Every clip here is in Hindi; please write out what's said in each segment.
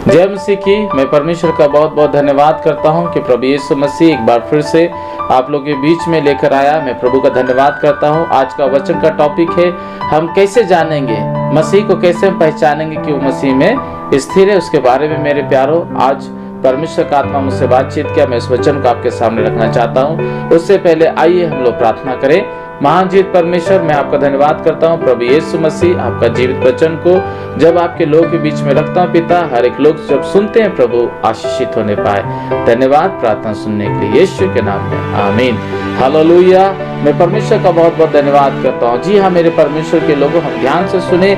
जय मसीह की। मैं परमेश्वर का बहुत बहुत धन्यवाद करता हूं कि प्रभु यीशु मसीह एक बार फिर से आप लोगों के बीच में लेकर आया। मैं प्रभु का धन्यवाद करता हूं। आज का वचन का टॉपिक है, हम कैसे जानेंगे मसीह को, कैसे हम पहचानेंगे कि वो मसीह में स्थिर है। उसके बारे में मेरे प्यारों आज परमेश्वर का आत्मा मुझसे बातचीत किया। मैं इस वचन को आपके सामने रखना चाहता हूँ। उससे पहले आइए हम लोग प्रार्थना करें। महान जीवित परमेश्वर, मैं आपका धन्यवाद करता हूँ प्रभु यीशु मसीह, आपका जीवित वचन को जब आपके लोगों के बीच में रखता हूँ पिता, हर एक लोग जब सुनते हैं प्रभु आशीषित होने पाए। धन्यवाद प्रार्थना सुनने के लिए यीशु के नाम में, आमीन। हालेलुया। मैं परमेश्वर का बहुत बहुत धन्यवाद करता हूँ। जी हाँ मेरे परमेश्वर के लोगों, हम ध्यान से सुने।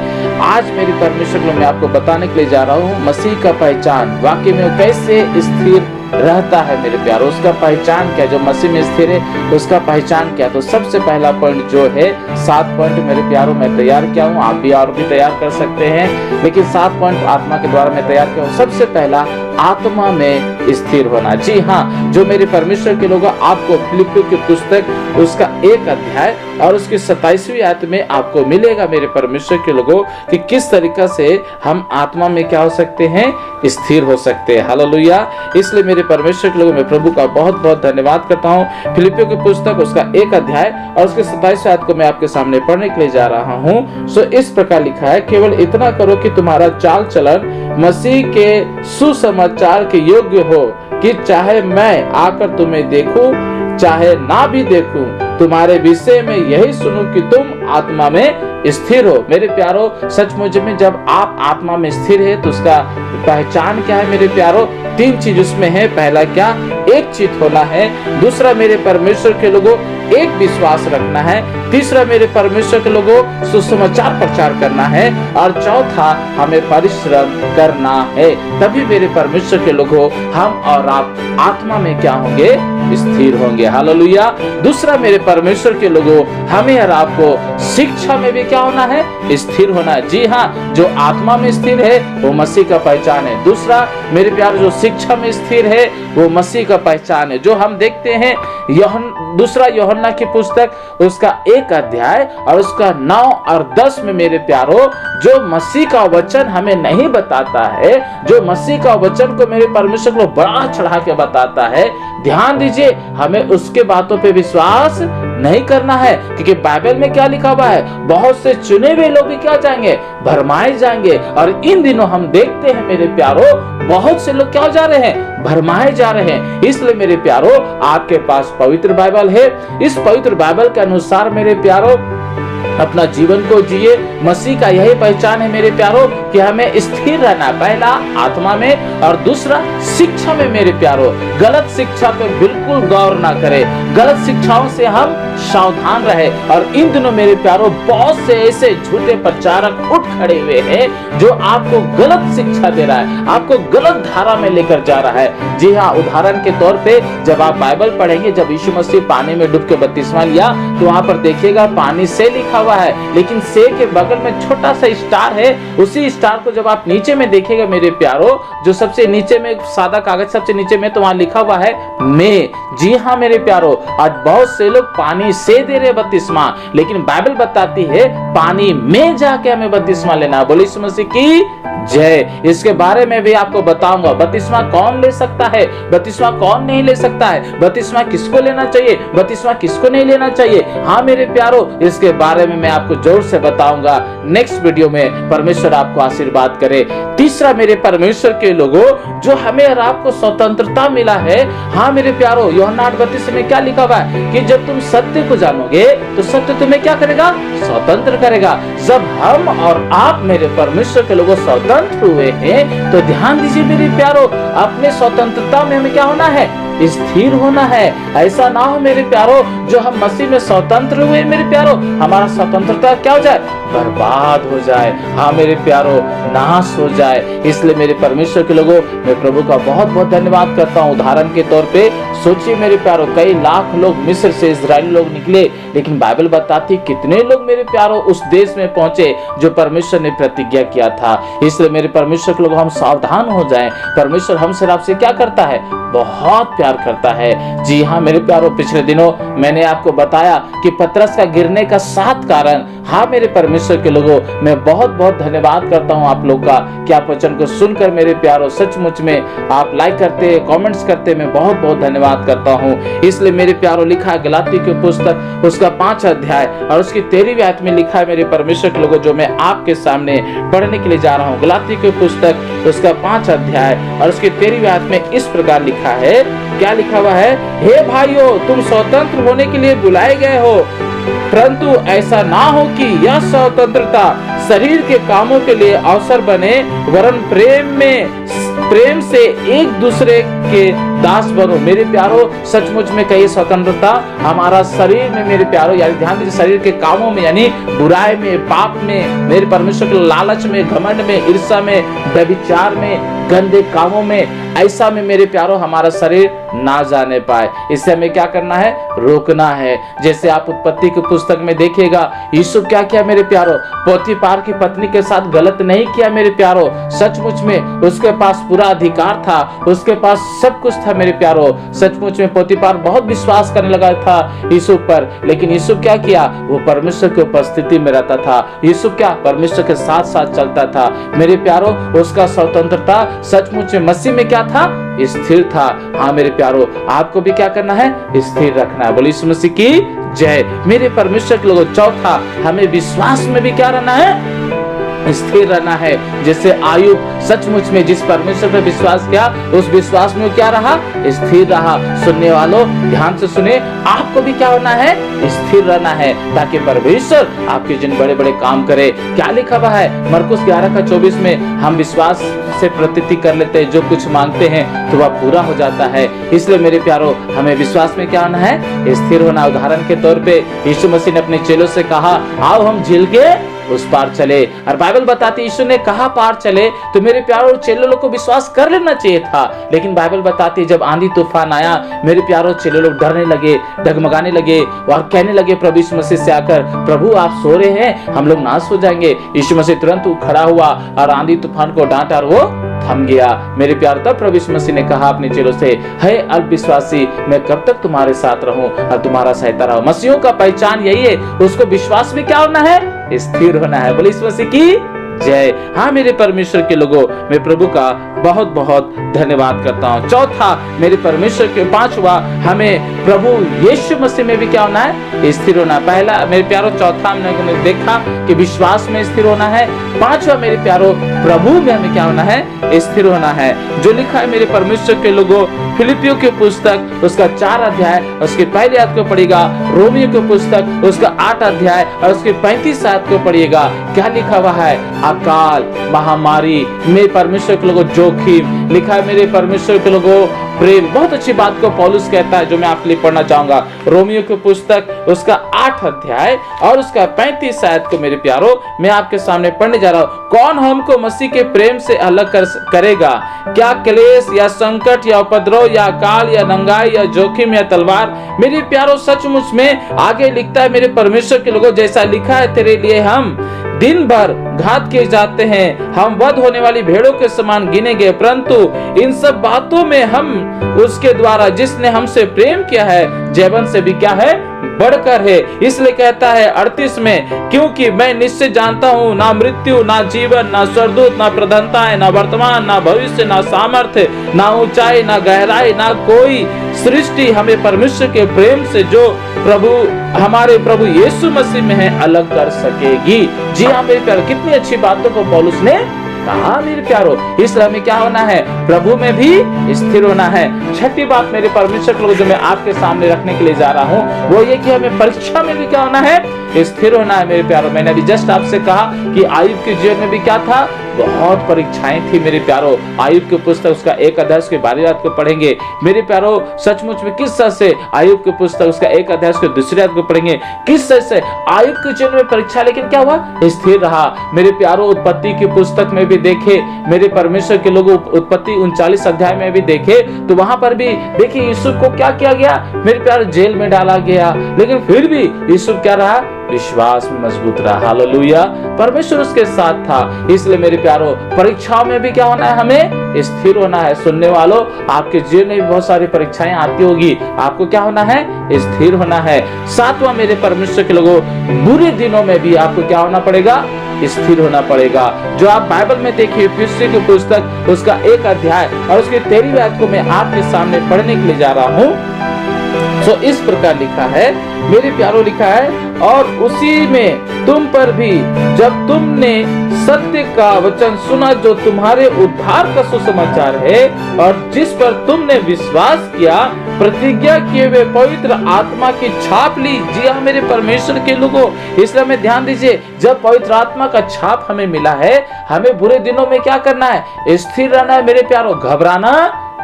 आज मेरे परमेश्वर को मैं आपको बताने के लिए जा रहा हूँ मसीह का पहचान, वाकई में वो कैसे स्थिर रहता है मेरे प्यारो, उसका पहचान क्या, जो मसीह में स्थिर है उसका पहचान क्या। तो सबसे पहला पॉइंट जो है, 7 पॉइंट मेरे प्यारो मैं तैयार किया हूँ, आप भी और भी तैयार कर सकते हैं, लेकिन 7 पॉइंट आत्मा के द्वारा मैं तैयार किया हूँ। सबसे पहला, आत्मा में स्थिर होना। जी हाँ, जो मेरे परमेश्वर के लोग, आपको फिलिप्पियों की पुस्तक उसका 1 अध्याय और उसकी 27वीं आयत में आपको मिलेगा मेरे परमेश्वर के लोगों कि किस तरीका से हम आत्मा में क्या हो सकते हैं, स्थिर हो सकते हैं। हालेलुया। इसलिए मेरे परमेश्वर के लोगों, मैं प्रभु का बहुत बहुत धन्यवाद करता हूँ। फिलिप्पियों की पुस्तक उसका 1 अध्याय और उसके 27वें आयत को मैं आपके सामने पढ़ने के लिए जा रहा हूँ। सो इस प्रकार लिखा है, केवल इतना करो कि तुम्हारा चाल चलन मसीह के सुसमाचार के योग्य हो, कि चाहे मैं आकर तुम्हें देखूं चाहे ना भी देखूं, तुम्हारे विषय में यही सुनूं कि तुम आत्मा में स्थिर हो। मेरे प्यारो, सचमुच में जब आप आत्मा में स्थिर है तो उसका पहचान क्या है मेरे प्यारो? 3 चीज उसमें है। पहला क्या? एक चित होना है। दूसरा मेरे परमेश्वर के लोगों, एक विश्वास रखना है। तीसरा मेरे परमेश्वर के लोगों, सुसमाचार प्रचार करना है। और चौथा, हमें परिश्रम करना है। तभी मेरे परमेश्वर के लोगों, हम और आप आत्मा में क्या होंगे? स्थिर होंगे। हालेलुया। दूसरा मेरे परमेश्वर के लोगों, हमें और आपको शिक्षा में भी क्या होना है? स्थिर होना है। जी हाँ, जो आत्मा में स्थिर है वो मसीह का पहचान है। दूसरा मेरे प्यार, जो शिक्षा में स्थिर है वो मसीह का पहचान है। जो हम देखते हैं दूसरा यूहन्ना की पुस्तक उसका 1 अध्याय और उसका 9 और 10 में मेरे प्यारो, जो मसीह का वचन हमें नहीं बताता है, जो मसीह का वचन को मेरे परमेश्वर को बड़ा चढ़ा के बताता है, ध्यान दीजिए, हमें उसके बातों पे विश्वास नहीं करना है। क्योंकि बाइबल में क्या लिखा हुआ है? बहुत से चुने हुए लोग भी क्या जाएंगे? भरमाए जाएंगे। और इन दिनों हम देखते हैं मेरे प्यारो, बहुत से लोग क्या जा रहे हैं? भरमाए जा रहे हैं। इसलिए मेरे प्यारो, आपके पास पवित्र बाइबल है। इस पवित्र बाइबल के अनुसार मेरे प्यारो अपना जीवन को जिए। मसीह का यही पहचान है मेरे प्यारो कि हमें स्थिर रहना, पहला आत्मा में और दूसरा शिक्षा में मेरे प्यारो। गलत शिक्षा पे बिल्कुल गौर ना करें, गलत शिक्षाओं से हम सावधान रहे। और इन दिनों मेरे प्यारो बहुत से ऐसे झूठे प्रचारक उठ खड़े हुए हैं जो आपको गलत शिक्षा दे रहा है, आपको गलत धारा में लेकर जा रहा है। जी हाँ, उदाहरण के तौर पे जब आप बाइबल पढ़ेंगे, जब यीशु मसीह पानी में डूब के बपतिस्मा लिया तो वहां पर देखिएगा पानी से लिखा हुआ है, लेकिन से के बगल में छोटा सा स्टार है। उसी स्टार को जब आप नीचे में देखेगा मेरे प्यारो, जो सबसे नीचे में सादा कागज सबसे नीचे में, तो वहां लिखा हुआ है में। जी हाँ मेरे प्यारो, आज बहुत से लोग पानी से दे रहे बपतिस्मा, लेकिन बाइबल बताती है पानी में जाके हमें बपतिस्मा लेना। बोले यीशु मसीह की जय। इसके बारे में भी आपको बताऊंगा, बपतिस्मा कौन ले सकता है, बपतिस्मा कौन नहीं ले सकता है, बपतिस्मा किसको लेना चाहिए, बपतिस्मा किसको नहीं लेना चाहिए। हाँ मेरे प्यारो, इसके बारे में मैं आपको जोर से बताऊंगा नेक्स्ट वीडियो में। परमेश्वर आपको आशीर्वाद करे। तीसरा मेरे परमेश्वर के लोगों, जो हमें और आपको स्वतंत्रता मिला है। हाँ मेरे प्यारो, यूहन्ना 8:32 में क्या लिखा हुआ है कि जब तुम सत्य को जानोगे तो सत्य तुम्हें क्या करेगा? स्वतंत्र करेगा। जब हम और आप मेरे परमेश्वर के लोगों स्वतंत्र हुए हैं तो ध्यान दीजिए मेरे प्यारो, अपने स्वतंत्रता में हमें क्या होना है? स्थिर होना है। ऐसा ना हो मेरे प्यारो, जो हम मसीह में स्वतंत्र हुए मेरे प्यारो, हमारा स्वतंत्रता क्या हो जाए? बर्बाद हो जाए। हाँ मेरे प्यारो, नाश हो जाए। इसलिए मेरे परमेश्वर के लोगों, मैं प्रभु का बहुत बहुत धन्यवाद करता हूँ। उदाहरण के तौर पे सोचिए मेरे प्यारो, कई लाख लोग मिस्र से इजरायली लोग निकले, लेकिन बाइबल बताती कितने लोग मेरे प्यारो उस देश में पहुंचे जो परमेश्वर ने प्रतिज्ञा किया था। इसलिए मेरे परमेश्वर के लोग, हम सावधान हो जाएं। परमेश्वर हमसे आपसे क्या करता है? बहुत प्यार करता है। जी हाँ मेरे प्यारो, पिछले दिनों मैंने आपको बताया कि पतरस का गिरने का 7 कारण हाँ मेरे परमेश्वर के लोगों, मैं बहुत बहुत धन्यवाद करता हूँ आप लोग का कि आप वचन को सुनकर मेरे प्यारो सचमुच में आप लाइक करते, कमेंट्स करते, मैं बहुत बहुत धन्यवाद करता हूँ। इसलिए मेरे प्यारो लिखा है गलाती की पुस्तक उसका 5 अध्याय और उसकी 13वीं आयत में लिखा है मेरे परमेश्वर के लोगों, जो मैं आपके सामने पढ़ने के लिए जा रहा हूँ। गलाती की पुस्तक उसका 5 अध्याय और उसकी 13वीं आयत में इस प्रकार लिखा है, क्या लिखा हुआ है? हे भाइयों, तुम स्वतंत्र होने के लिए बुलाए गए हो, परंतु ऐसा ना हो कि यह स्वतंत्रता शरीर के कामों के लिए अवसर बने, वरन प्रेम से एक दूसरे के दास बनो। मेरे प्यारो सचमुच में कही स्वतंत्रता हमारा शरीर में, मेरे प्यारो यानी ध्यान दीजिए, शरीर के कामों में यानी बुराई में, पाप में, मेरे परमेश्वर के लालच में, घमंड में, ईर्ष्या में, व्यभिचार में, गंदे कामों में, ऐसा में मेरे प्यारो हमारा शरीर ना जाने पाए। इससे हमें क्या करना है? रोकना है। जैसे आप उत्पत्ति की पुस्तक में देखिएगा, यूसुफ क्या किया मेरे प्यारो? पोतीफार की पत्नी के साथ गलत नहीं किया मेरे प्यारो, सचमुच में उसके पास पूरा अधिकार था, उसके पास सब कुछ था मेरे प्यारो। सचमुच में पोतीफार बहुत विश्वास करने लगा था यूसुफ पर, लेकिन यूसुफ क्या किया? वो परमेश्वर की उपस्थिति में रहता था। यूसुफ क्या? परमेश्वर के साथ साथ चलता था मेरे प्यारो। उसका स्वतंत्रता सचमुच में मसीह में क्या था? स्थिर था। हाँ मेरे प्यारो, आपको भी क्या करना है? स्थिर रखना है। बोलिए यीशु मसीह की जय। मेरे परमेश्वर के लोगों, चौथा, हमें विश्वास में भी क्या रहना है? स्थिर रहना है। जैसे आयुब सचमुच में जिस परमेश्वर पर विश्वास किया, उस विश्वास में क्या रहा? स्थिर रहा। सुनने वालों ध्यान से सुने, आपको भी क्या होना है? स्थिर रहना है, ताकि परमेश्वर आपके जिन बड़े बड़े काम करे। क्या लिखा हुआ है मरकुस 11:24 में? हम विश्वास से प्रतीति कर लेते हैं, जो कुछ मांगते हैं तो वह पूरा हो जाता है। इसलिए मेरे प्यारो, हमें विश्वास में क्या होना है? स्थिर होना। उदाहरण के तौर पे यीशु मसीह ने अपने चेलों से कहा, आओ हम झील के उस पार चले। और बाइबल बताती यीशु ने कहा पार चले, तो मेरे प्यारो चेले लोग को विश्वास कर लेना चाहिए था। लेकिन बाइबल बताती जब आंधी तूफान आया, मेरे प्यारो चेले लोग डरने लगे, डगमगाने लगे और कहने लगे प्रभु यीशु मसीह से आकर, प्रभु आप सो रहे हैं, हम लोग नाश हो जाएंगे। यीशु मसीह तुरंत खड़ा हुआ और आंधी तूफान को डांटा और वो थम गया। मेरे प्यार, तब प्रभु यीशु मसीह ने कहा अपने चेलों से, हे अल्पविश्वासी, मैं कब तक तुम्हारे साथ रहूं और तुम्हारा सहायता रहूं। मसीहों का पहचान यही है, उसको विश्वास में क्या होना है? स्थिर होना है। बोले यीशु मसीह की जय। हाँ मेरे परमेश्वर के लोगों, मैं प्रभु का बहुत बहुत धन्यवाद करता हूँ। चौथा, मेरे परमेश्वर के पांचवा, हमें प्रभु यीशु मसीह में भी क्या होना है? स्थिर होना। पहला मेरे प्यारो, चौथा हमने देखा कि विश्वास में स्थिर होना है। पांचवा मेरे प्यारो, प्रभु में हमें क्या होना है? स्थिर होना है। जो लिखा है मेरे परमेश्वर के लोगों, फिलिपियों की पुस्तक उसका 4 अध्याय उसके पहले आयत को पढ़िएगा, रोमियो की पुस्तक उसका 8 अध्याय और उसके 35 आयत को पढ़िएगा। क्या लिखा हुआ है? अकाल, महामारी, मेरे परमेश्वर के लोगों जोखिम, लिखा है मेरे परमेश्वर के लोगों प्रेम। बहुत अच्छी बात को पौलुस कहता है, जो मैं आपके लिए पढ़ना चाहूंगा। रोमियो की पुस्तक उसका 8 अध्याय और उसका 35 आयत को मेरे प्यारो मैं आपके सामने पढ़ने जा रहा हूँ। कौन हमको मसीह के प्रेम से अलग करेगा? क्या क्लेश या संकट या उपद्रव या काल या नंगाई या जोखिम या तलवार? मेरे प्यारो सचमुच में आगे लिखता है मेरे परमेश्वर के लोगों, जैसा लिखा है तेरे लिए हम दिन भर घात किए जाते हैं, हम वध होने वाली भेड़ों के समान गिने गए, परंतु इन सब बातों में हम उसके द्वारा जिसने हमसे प्रेम किया है जैवन से भी क्या है? बढ़कर है। इसलिए कहता है 38 में, क्योंकि मैं निश्चय जानता हूँ ना मृत्यु ना जीवन ना स्वर्गदूत ना प्रधानताएं ना वर्तमान ना भविष्य ना सामर्थ्य ना ऊंचाई ना गहराई ना कोई सृष्टि हमें परमेश्वर के प्रेम से जो हमारे प्रभु यीशु मसीह में है अलग कर सकेगी। जी हाँ मेरे प्यारो, कितनी अच्छी बातों को पौलुस ने कहा मेरे प्यारो। इसलिए हमें क्या होना है? प्रभु में भी स्थिर होना है। छठी बात मेरे परमेश्वर के लोग जो मैं आपके सामने रखने के लिए जा रहा हूँ वो ये कि हमें परीक्षा में भी क्या होना है? स्थिर होना है मेरे प्यारो। मैंने अभी जस्ट आपसे कहा कि आयुब के जीवन में भी क्या था? बहुत परीक्षाएं थी मेरे प्यारो। आयुब की पुस्तक उसका 1 अध्याय के 12 आयत को पढ़ेंगे मेरे प्यारो। सचमुच में किस तरह से आयुब की पुस्तक उसका 1 अध्याय के 2 आयत को पढ़ेंगे, किस तरह से आयुब के जीवन में परीक्षा, लेकिन क्या हुआ? स्थिर रहा मेरे प्यारो। उत्पत्ति की पुस्तक में भी देखे मेरे परमेश्वर के लोग, उत्पत्ति 39 अध्याय में भी देखे तो वहां पर भी देखिए यूसुफ को क्या किया गया मेरे प्यारो? जेल में डाला गया, लेकिन फिर भी यूसुफ क्या रहा? विश्वास में मजबूत रहा। हालेलुया, परमेश्वर उसके साथ था। इसलिए मेरे प्यारो, परीक्षाओं में भी क्या होना है? हमें स्थिर होना है। सुनने वालों, आपके जीवन में भी बहुत सारी परीक्षाएं आती होगी, आपको क्या होना है? स्थिर होना है। सातवां, मेरे परमेश्वर के लोगों, बुरे दिनों में भी आपको क्या होना पड़ेगा? स्थिर होना पड़ेगा। जो आप बाइबल में देखिए, इफिसियों की पुस्तक उसका 1 अध्याय और उसकी 13वीं आयत को मैं आपके सामने पढ़ने के लिए जा रहा हूँ। तो इस प्रकार लिखा है, मेरे प्यारो, लिखा है, और उसी में तुम पर भी, जब तुमने सत्य का वचन सुना जो तुम्हारे उद्धार का सुसमाचार है, और जिस पर तुमने विश्वास किया, प्रतिज्ञा किए हुए पवित्र आत्मा की छाप ली। जी हाँ मेरे परमेश्वर के लोगों, इसलिए हमें ध्यान दीजिए, जब पवित्र आत्मा का छाप हमें मिला है, हमें बुरे दिनों में क्या करना है? स्थिर रहना है मेरे प्यारो, घबराना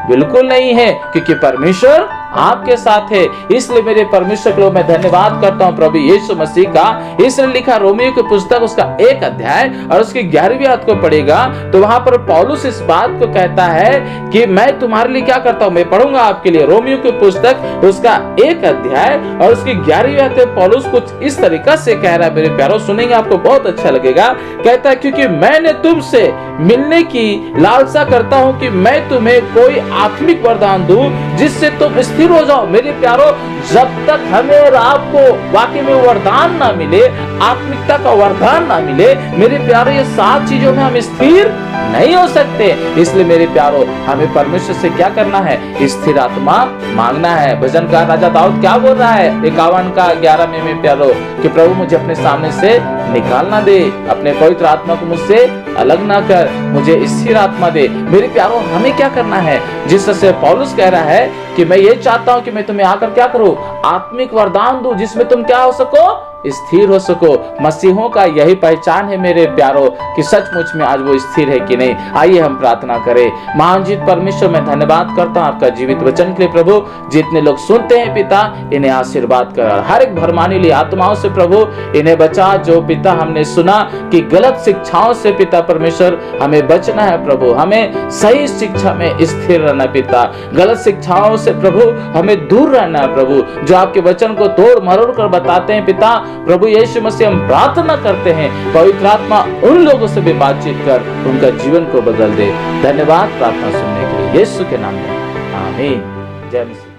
बिल्कुल नहीं है, क्योंकि परमेश्वर आपके साथ है। इसलिए मेरे परमेश्वर को मैं धन्यवाद करता हूँ प्रभु यीशु मसीह का। इसलिए लिखा रोमियो की पुस्तक उसका 1 अध्याय और उसकी 11वीं आयत को पढ़ेगा तो वहां पर पौलुस इस बात को कहता है कि मैं तुम्हारे लिए क्या करता हूँ। मैं पढ़ूंगा आपके लिए रोमियो की पुस्तक उसका 1 अध्याय और उसकी 11वीं आयत में पौलुस कुछ इस तरीका से कह रहा है। मेरे प्यारों, सुनेंगे आपको बहुत अच्छा लगेगा। कहता है, क्योंकि मैंने तुमसे मिलने की लालसा करता हूँ कि मैं तुम्हें कोई आत्मिक वरदान दूं जिससे तुम स्थिर हो जाओ। मेरे प्यारो, जब तक हमें और आपको वाकई में वरदान ना मिले, आत्मिकता का वरदान ना मिले, मेरे प्यारो, ये 7 चीजों में हम स्थिर नहीं हो सकते। इसलिए मेरे प्यारो, हमें परमेश्वर से क्या करना है? स्थिर आत्मा मांगना है। भजनकार राजा दाऊद क्या बोल रहा है 51 का 11 में मेरे प्यारो, कि प्रभु मुझे अपने सामने से निकाल ना दे, अपने पवित्र आत्मा को मुझसे अलग ना कर, मुझे स्थिर आत्मा दे। मेरे प्यारो, हमें क्या करना है? जिस तरह से पौलुस कह रहा है कि मैं ये चाहता हूं कि मैं तुम्हें आकर क्या करूं? आत्मिक वरदान दूं जिसमें तुम क्या हो सको? स्थिर हो सको। मसीहों का यही पहचान है मेरे प्यारो, कि सचमुच में आज वो स्थिर है कि नहीं। आइए हम प्रार्थना करें। महान जीत परमेश्वर, मैं धन्यवाद करता हूं आपका जीवित वचन के लिए प्रभु। जितने लोग सुनते हैं पिता, इन्हें आशीर्वाद कर, हर एक भरमाने लिए आत्माओं से प्रभु इन्हें बचा। जो पिता हमने सुना कि गलत शिक्षाओं से पिता परमेश्वर हमें बचना है प्रभु, हमें सही शिक्षा में स्थिर रहना पिता, गलत शिक्षाओं से प्रभु हमें दूर रहना है प्रभु। जो आपके वचन को तोड़ मरोड़ कर बताते हैं पिता प्रभु यीशु मसीह, हम प्रार्थना करते हैं पवित्र आत्मा उन लोगों से भी बातचीत कर उनका जीवन को बदल दे। धन्यवाद प्रार्थना सुनने के लिए, यीशु के नाम में आमीन। जय मसीह।